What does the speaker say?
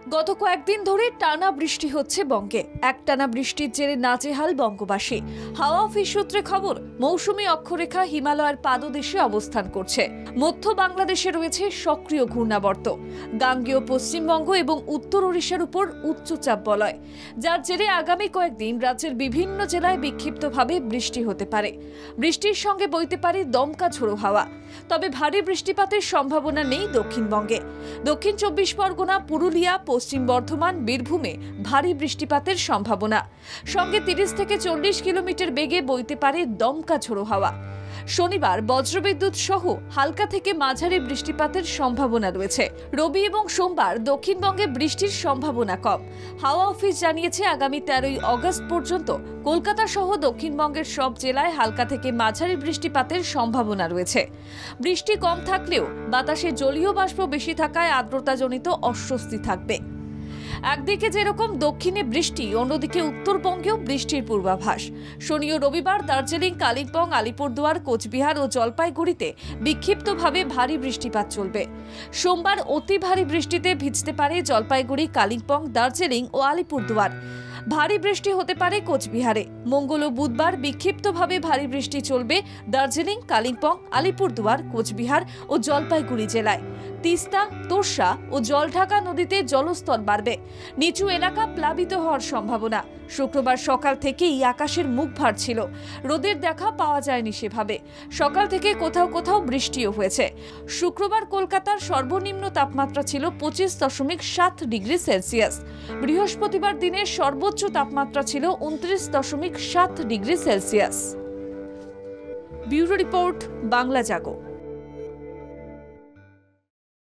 গত কয়েকদিন ধরে টানা বৃষ্টি হচ্ছে বঙ্গে। একটানা বৃষ্টির জেরে নাজেহাল বঙ্গবাসী। হাওয়া অফিস সূত্রে খবর, মৌসুমী অক্ষরেখা হিমালয়ের পাদদেশে অবস্থান করছে। মধ্য বাংলাদেশে রয়েছে সক্রিয় ঘূর্ণাবর্ত। গাঙ্গেয় পশ্চিমবঙ্গ এবং উত্তর ওড়িশার উপর উচ্চচাপ বলয়, যার জেরে আগামী কয়েকদিন রাজ্যের বিভিন্ন জেলায় বিক্ষিপ্তভাবে বৃষ্টি হতে পারে। বৃষ্টির সঙ্গে বইতে পারে দমকা ঝোড়ো হাওয়া। তবে ভারী বৃষ্টিপাতের সম্ভাবনা নেই দক্ষিণবঙ্গে। দক্ষিণ 24 পরগনা, পুরুলিয়া, পশ্চিম বর্ধমান, বীরভূমে ভারী বৃষ্টিপাতের সম্ভাবনা। সঙ্গে 30 থেকে 40 কিলোমিটার বেগে বইতে পারে দমকা ঝোড়ো হাওয়া। শনিবার বজ্রবিদ্যুৎ সহ হালকা থেকে মাঝারি বৃষ্টিপাতের সম্ভাবনা রয়েছে। রবি এবং সোমবার দক্ষিণবঙ্গে বৃষ্টির সম্ভাবনা কম। হাওয়া অফিস জানিয়েছে, আগামী 13 আগস্ট পর্যন্ত কলকাতা সহ দক্ষিণবঙ্গের সব জেলায় হালকা থেকে মাঝারি বৃষ্টিপাতের সম্ভাবনা রয়েছে। বৃষ্টি কম থাকলেও বাতাসে জলীয় বাষ্প বেশি থাকায় আর্দ্রতাজনিত অস্বস্তি থাকবে। একদিকে যেরকম দক্ষিণে বৃষ্টি, অন্যদিকে উত্তরবঙ্গেও বৃষ্টির পূর্বাভাস। শনি ও রবিবার দার্জিলিং, কালিম্পং, আলিপুরদুয়ার, কোচবিহার ও জলপাইগুড়িতে বিক্ষিপ্তভাবে ভারী বৃষ্টিপাত চলবে। সোমবার অতি ভারী বৃষ্টিতে ভিজতে পারে জলপাইগুড়ি, কালিম্পং, দার্জিলিং ও আলিপুরদুয়ার। ভারী বৃষ্টি হতে পারে কোচবিহারে। মঙ্গল ও বুধবার বিক্ষিপ্তভাবে ভারী বৃষ্টি চলবে দার্জিলিং, কালিম্পং, আলিপুরদুয়ার, কোচবিহার ও জলপাইগুড়ি জেলায়। তিস্তা, তোর্ষা ও জলঢাকা নদীতে জলস্তর বাড়বে। নিচু এলাকা প্লাবিত হওয়ার সম্ভাবনা। শুক্রবার সকাল থেকেই আকাশের মুখ ভার ছিল। রোদের দেখা পাওয়া যায়নি সেভাবে। সকাল থেকে কোথাও কোথাও বৃষ্টিও হয়েছে। শুক্রবার কলকাতার সর্বনিম্ন তাপমাত্রা ছিল 25.7 ডিগ্রি সেলসিয়াস। বৃহস্পতিবার দিনের সর্বোচ্চ তাপমাত্রা ছিল 29.7 degree Celsius. Bureau report, Bangla জাগো।